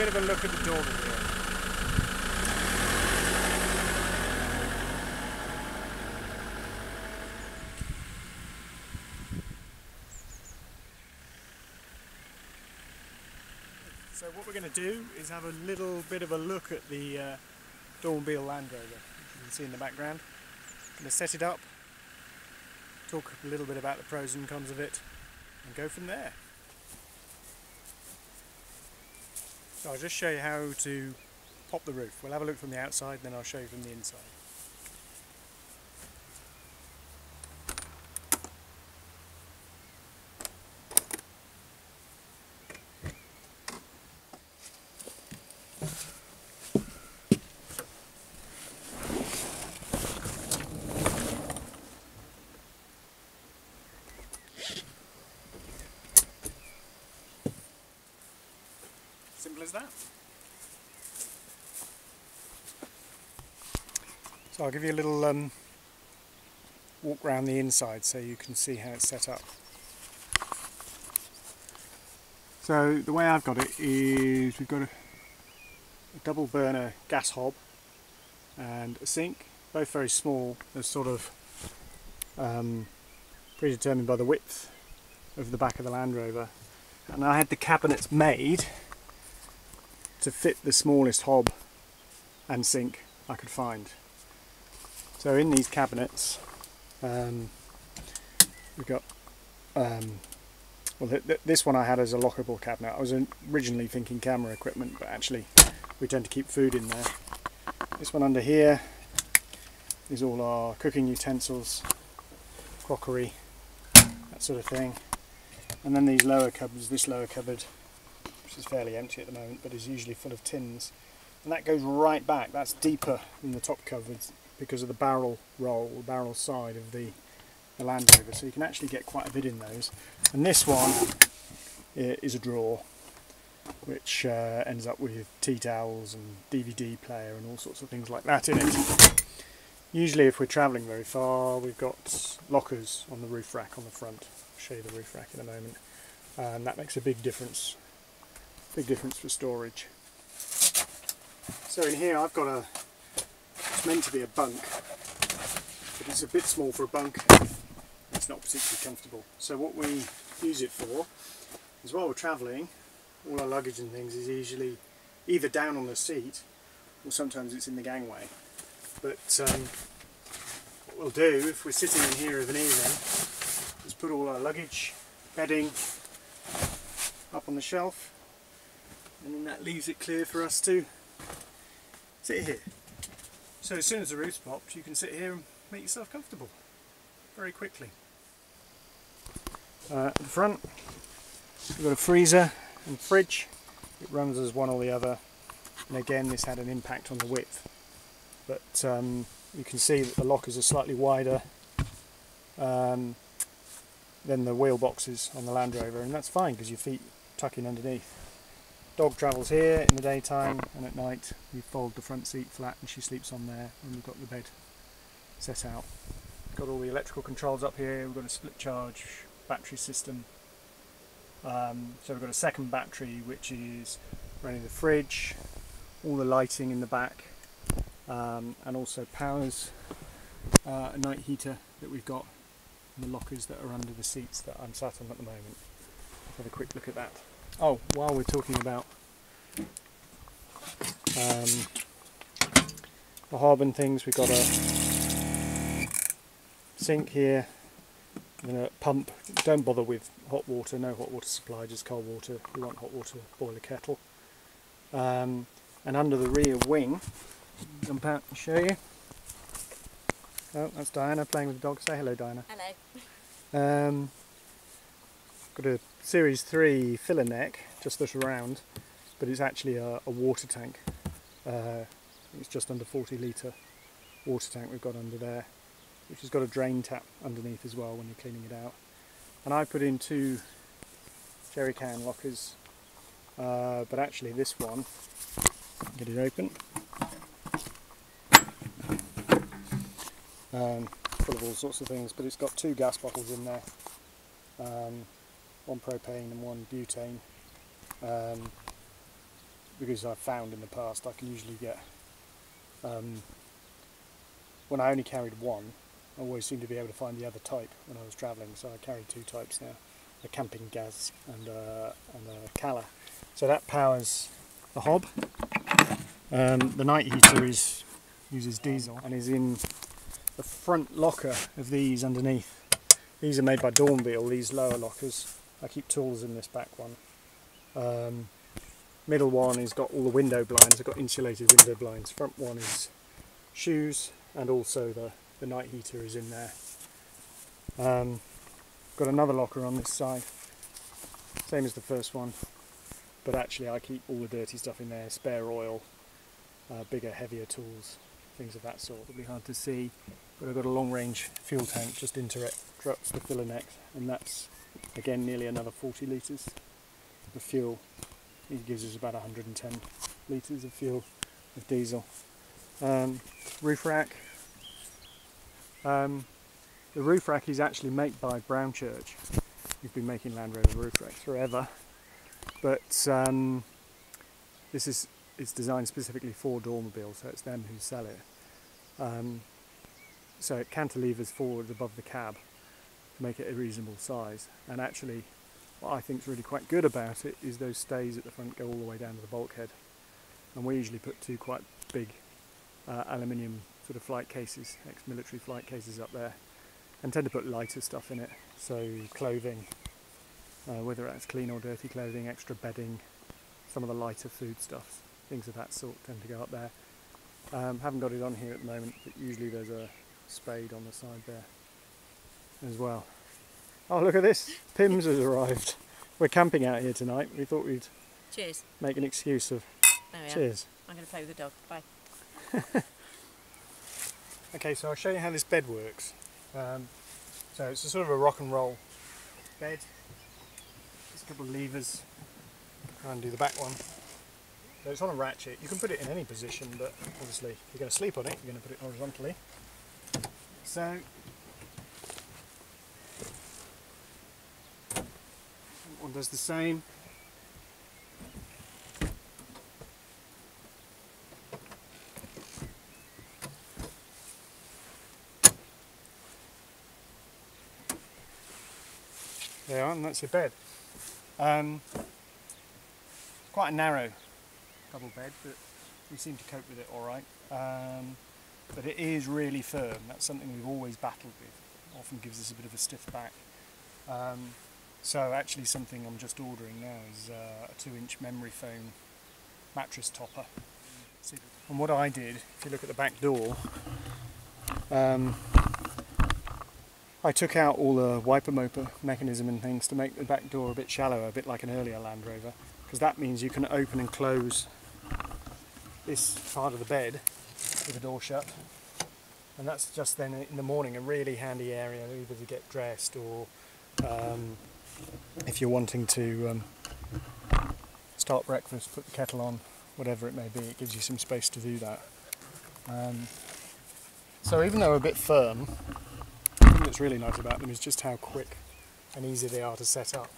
bit of a look at the Dormobile. So what we're going to do is have a little bit of a look at the Dormobile Land Rover, which you can see in the background. I'm going to set it up, talk a little bit about the pros and cons of it, and go from there. So I'll just show you how to pop the roof. We'll have a look from the outside, then I'll show you from the inside. Simple as that. So I'll give you a little walk around the inside so you can see how it's set up. So the way I've got it is we've got a double burner gas hob and a sink, both very small. They're sort of predetermined by the width of the back of the Land Rover, and I had the cabinets made to fit the smallest hob and sink I could find. So in these cabinets we've got this one I had as a lockable cabinet. I was originally thinking camera equipment, but actually we tend to keep food in there. This one under here is all our cooking utensils, crockery, that sort of thing. And then these lower cupboards, this lower cupboard, which is fairly empty at the moment but is usually full of tins, and that goes right back. That's deeper than the top cupboards because of the barrel roll, the barrel side of the Land Rover, so you can actually get quite a bit in those. And this one is a drawer which ends up with tea towels and DVD player and all sorts of things like that in it. Usually if we're travelling very far we've got lockers on the roof rack on the front. I'll show you the roof rack in a moment, and that makes a big difference for storage. So in here I've got it's meant to be a bunk, but it's a bit small for a bunk. It's not particularly comfortable. So what we use it for is while we're travelling, all our luggage and things is usually either down on the seat or sometimes it's in the gangway. But what we'll do if we're sitting in here of an evening is put all our luggage, bedding up on the shelf, and then that leaves it clear for us to sit here. So as soon as the roof's popped, you can sit here and make yourself comfortable very quickly. At the front we've got a freezer and fridge. It runs as one or the other, and again this had an impact on the width, but you can see that the lockers are slightly wider than the wheel boxes on the Land Rover, and that's fine because your feet tuck in underneath. Dog travels here in the daytime, and at night we fold the front seat flat and she sleeps on there, and we've got the bed set out. Got all the electrical controls up here. We've got a split charge battery system, so we've got a second battery which is running the fridge, all the lighting in the back, and also powers a night heater that we've got in the lockers that are under the seats that I'm sat on at the moment. Let's have a quick look at that. Oh, while we're talking about the hob and things, we've got a sink here and a pump. Don't bother with hot water, no hot water supply, just cold water. We want hot water, boil a kettle. And under the rear wing, jump out and show you. Oh, that's Diana playing with the dog. Say hello, Diana. Hello. Got a Series 3 filler neck, just this round, but it's actually a water tank. It's just under 40 litre water tank we've got under there, which has got a drain tap underneath as well when you're cleaning it out. And I put in 2 jerry can lockers, but actually this one, get it open, full of all sorts of things, but it's got 2 gas bottles in there, one propane and one butane. because I've found in the past I can usually get, when I only carried one, I always seem to be able to find the other type when I was travelling, so I carry two types now, a camping gas and a Cala. So that powers the hob. The night heater uses diesel and is in the front locker of these underneath. These are made by Dormobile, these lower lockers. I keep tools in this back one. Middle one has got all the window blinds, I've got insulated window blinds. Front one is shoes, and also the night heater is in there. Got another locker on this side, same as the first one, but actually I keep all the dirty stuff in there, spare oil, bigger, heavier tools, things of that sort. Probably hard to see, but I've got a long range fuel tank just interrupts the filler neck, and that's again nearly another 40 litres of fuel. It gives us about 110 litres of fuel of diesel. Roof rack. The roof rack is actually made by Brownchurch. We've been making Land Rover roof racks forever, but it's designed specifically for Dormobile, so it's them who sell it. So it cantilevers forward above the cab to make it a reasonable size, and actually what I think is really quite good about it is those stays at the front go all the way down to the bulkhead, and we usually put two quite big aluminium sort of flight cases, ex-military flight cases up there, and tend to put lighter stuff in it, so clothing, whether that's clean or dirty clothing, extra bedding, some of the lighter food stuffs, things of that sort tend to go up there. Haven't got it on here at the moment, but usually there's a spade on the side there as well. Oh, look at this! Pims has arrived. We're camping out here tonight. We thought we'd make an excuse of cheers. I'm going to play with the dog. Bye. Okay, so I'll show you how this bed works. So it's a sort of a rock and roll bed. There's a couple of levers. I'll undo the back one. So it's on a ratchet. You can put it in any position, but obviously if you're going to sleep on it, you're going to put it horizontally. So one does the same. There you are, and that's your bed. Quite a narrow double bed, but we seem to cope with it alright. But it is really firm. That's something we've always battled with. Often gives us a bit of a stiff back. So actually something I'm just ordering now is a 2-inch memory foam mattress topper. And what I did, if you look at the back door, I took out all the wiper motor mechanism and things to make the back door a bit shallower, a bit like an earlier Land Rover, because that means you can open and close this part of the bed with the door shut, and that's just then in the morning a really handy area either to get dressed or if you're wanting to start breakfast, put the kettle on, whatever it may be, it gives you some space to do that. So even though they're a bit firm, the thing that's really nice about them is just how quick and easy they are to set up.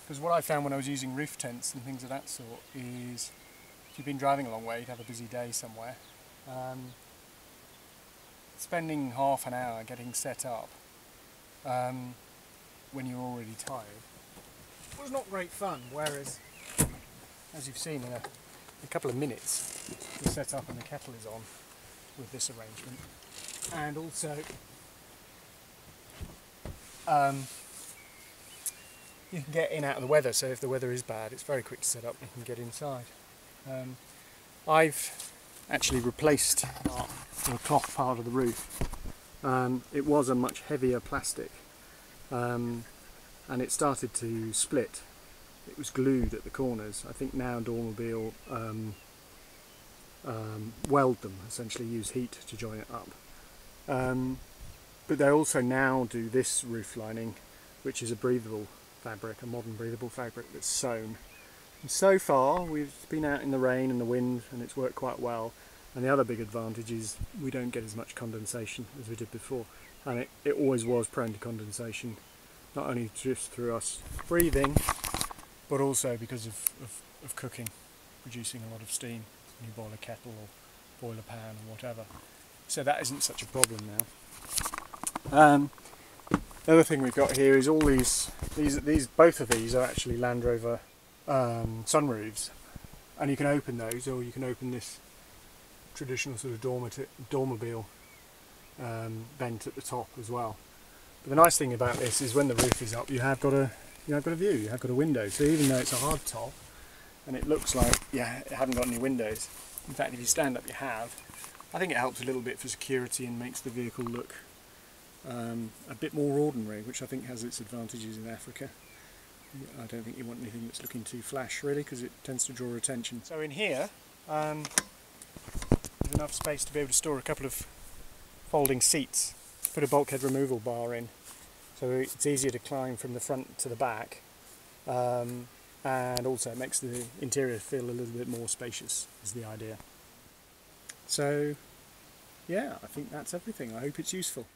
Because what I found when I was using roof tents and things of that sort is, if you've been driving a long way, you'd have a busy day somewhere, spending half an hour getting set up when you're already tired was not great fun, whereas, as you've seen in a couple of minutes, the set up and the kettle is on with this arrangement. And also you can get in out of the weather, so if the weather is bad it's very quick to set up and you can get inside. I've actually replaced the cloth part of the roof. It was a much heavier plastic and it started to split. It was glued at the corners. I think now Dormobile weld them, essentially use heat to join it up. But they also now do this roof lining, which is a breathable fabric, a modern breathable fabric that's sewn. And so far we've been out in the rain and the wind and it's worked quite well. And the other big advantage is we don't get as much condensation as we did before. And it always was prone to condensation, not only just through us breathing, but also because of cooking, producing a lot of steam when you boil a kettle or boil a pan or whatever. So that isn't such a problem now. The other thing we've got here is all these both of these are actually Land Rover sunroofs, and you can open those, or you can open this traditional sort of Dormobile vent at the top as well. But the nice thing about this is when the roof is up, you have got a view, you have got a window. So even though it's a hard top and it looks like it haven't got any windows, in fact if you stand up you have. I think it helps a little bit for security and makes the vehicle look a bit more ordinary, which I think has its advantages in Africa. I don't think you want anything that's looking too flash really, because it tends to draw attention. So in here there's enough space to be able to store a couple of folding seats. Put a bulkhead removal bar in, so it's easier to climb from the front to the back, and also it makes the interior feel a little bit more spacious, is the idea. So yeah, I think that's everything. I hope it's useful.